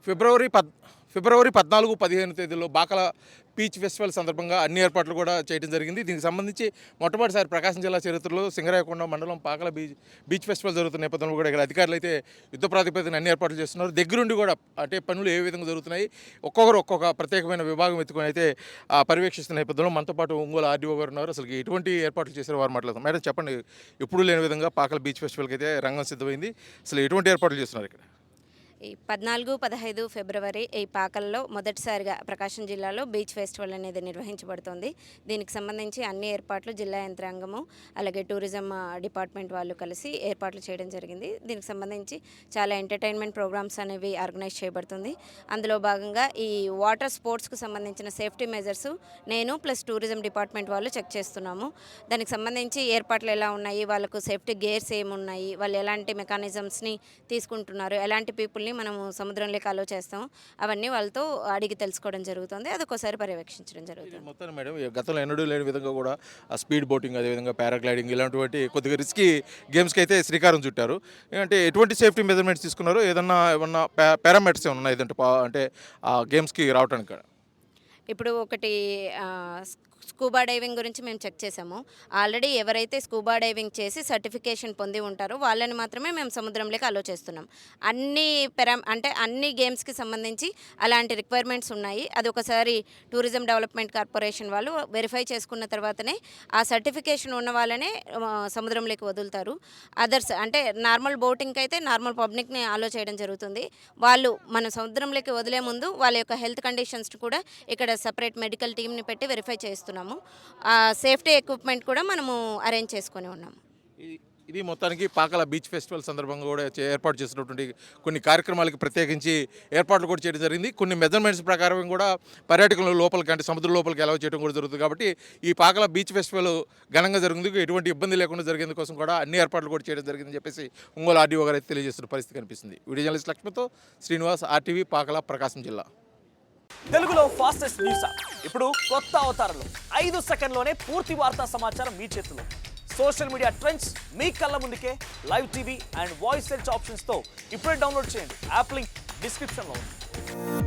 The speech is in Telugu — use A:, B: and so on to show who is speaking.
A: ఫిబ్రవరి పద్ ఫిబ్రవరి 14, 15 తేదీల్లో బాకల బీచ్ ఫెస్టివల్ సందర్భంగా అన్ని ఏర్పాట్లు కూడా చేయడం జరిగింది. దీనికి సంబంధించి మొట్టమొదటిసారి ప్రకాశం జిల్లా చరిత్రలో సింగరాయకొండ మండలం పాకల బీచ్ ఫెస్టివల్ జరుగుతున్న నేపథ్యంలో కూడా ఇక్కడ అధికారులు అయితే యుద్ధ ప్రాతిపదికన అన్ని ఏర్పాట్లు చేస్తున్నారు. దగ్గరుండి కూడా అంటే పనులు ఏ విధంగా జరుగుతున్నాయి ఒక్కొక్కరు ఒక్కొక్క ప్రత్యేకమైన విభాగం ఎత్తుకొని అయితే పర్యవేక్షిస్తున్న నేపథ్యంలో మనతో పాటు ఒంగోలు ఆర్డీఓ గారు ఉన్నారు. అసలు ఎటువంటి ఏర్పాట్లు చేశారో వారు మాట్లాడతాం. మేడం చెప్పండి, ఎప్పుడు లేని విధంగా పాకల బీచ్ ఫెస్టివల్కి అయితే రంగం సిద్ధమైంది. అసలు ఎటువంటి ఏర్పాట్లు చేస్తున్నారు ఇక్కడ?
B: ఈ 14, 15 ఫిబ్రవరి ఈ పాకల్లో మొదటిసారిగా ప్రకాశం జిల్లాలో బీచ్ ఫెస్టివల్ అనేది నిర్వహించబడుతుంది. దీనికి సంబంధించి అన్ని ఏర్పాట్లు జిల్లా యంత్రాంగము అలాగే టూరిజం డిపార్ట్మెంట్ వాళ్ళు కలిసి ఏర్పాట్లు చేయడం జరిగింది. దీనికి సంబంధించి చాలా ఎంటర్టైన్మెంట్ ప్రోగ్రామ్స్ అనేవి ఆర్గనైజ్ చేయబడుతుంది. అందులో భాగంగా ఈ వాటర్ స్పోర్ట్స్కు సంబంధించిన సేఫ్టీ మెజర్స్ నేను ప్లస్ టూరిజం డిపార్ట్మెంట్ వాళ్ళు చెక్ చేస్తున్నాము. దానికి సంబంధించి ఏర్పాట్లు ఎలా ఉన్నాయి, వాళ్ళకు సేఫ్టీ గేర్స్ ఏమున్నాయి, వాళ్ళు ఎలాంటి మెకానిజమ్స్ని తీసుకుంటున్నారు, ఎలాంటి పీపుల్ని మనము సముద్రంలోకి అలో చేస్తాం, అవన్నీ వాళ్ళతో అడిగి తెలుసుకోవడం జరుగుతుంది. అదొకసారి పర్యవేక్షించడం జరుగుతుంది.
A: మొత్తం మేడం గతంలో ఎన్నడూ లేని విధంగా కూడా స్పీడ్ బోటింగ్, అదేవిధంగా పారాగ్లైడింగ్ ఇలాంటి కొద్దిగా రిస్కీ గేమ్స్కి అయితే శ్రీకారం చుట్టారు. అంటే ఎటువంటి సేఫ్టీ మెజర్మెంట్స్ తీసుకున్నారు? ఏమన్నా పారామీటర్స్ ఏమన్నా ఉన్నాయి అంటే ఆ గేమ్స్కి రావడానికి?
B: ఇప్పుడు ఒకటి స్కూబా డైవింగ్ గురించి మేము చెక్ చేసాము. ఆల్రెడీ ఎవరైతే స్కూబా డైవింగ్ చేసి సర్టిఫికేషన్ పొంది ఉంటారో వాళ్ళని మాత్రమే మేము సముద్రంలోకి అలో చేస్తున్నాం. అన్ని గేమ్స్కి సంబంధించి అలాంటి రిక్వైర్మెంట్స్ ఉన్నాయి. అది ఒకసారి టూరిజం డెవలప్మెంట్ కార్పొరేషన్ వాళ్ళు వెరిఫై చేసుకున్న తర్వాతనే ఆ సర్టిఫికేషన్ ఉన్న వాళ్ళనే సముద్రంలోకి వదులుతారు. అదర్స్ అంటే నార్మల్ బోటింగ్కి అయితే నార్మల్ పబ్లిక్ని అలో చేయడం జరుగుతుంది. వాళ్ళు మన సముద్రంలోకి వదిలే ముందు వాళ్ళ యొక్క హెల్త్ కండిషన్స్ కూడా ఇక్కడ సపరేట్ మెడికల్ టీమ్ని పెట్టి వెరిఫై చేస్తున్నాము. సేఫ్టీ ఎక్విప్మెంట్ కూడా మనము అరేంజ్ చేసుకొని ఉన్నాము.
A: ఇది మొత్తానికి పాకల బీచ్ ఫెస్టివల్ సందర్భంగా కూడా ఏర్పాటు చేసినటువంటి కొన్ని కార్యక్రమాలకి ప్రత్యేకించి ఏర్పాట్లు కూడా చేయడం జరిగింది. కొన్ని మెజర్మెంట్స్ ప్రకారం కూడా పర్యాటకుల లోపలికి అంటే సముద్రం లోపలికి అలౌ చేయడం కూడా జరుగుతుంది. కాబట్టి ఈ పాకల బీచ్ ఫెస్టివల్ ఘనంగా జరిగింది, ఎటువంటి ఇబ్బంది లేకుండా జరిగేందు కోసం కూడా అన్ని ఏర్పాట్లు కూడా చేయడం జరిగిందని చెప్పేసి ఒంగోలు ఆర్డీఓ గారు అయితే తెలియజేస్తున్న పరిస్థితి కనిపిస్తుంది. Video journalist లక్ష్మితో Srinivas, RTV, Pakala, ప్రకాశం జిల్లా.
C: తెలుగులో ఫాస్టెస్ట్ న్యూస్ ఇప్పుడు కొత్త అవతారంలో 5 సెకండ్లోనే పూర్తి వార్తా సమాచారం మీ చేతిలో. సోషల్ మీడియా ట్రెండ్స్ మీ కళ్ళ ముందుకే live TV and voice search ఆప్షన్స్తో ఇప్పుడే డౌన్లోడ్ చేయండి. యాప్ లింక్ డిస్క్రిప్షన్లో ఉంది.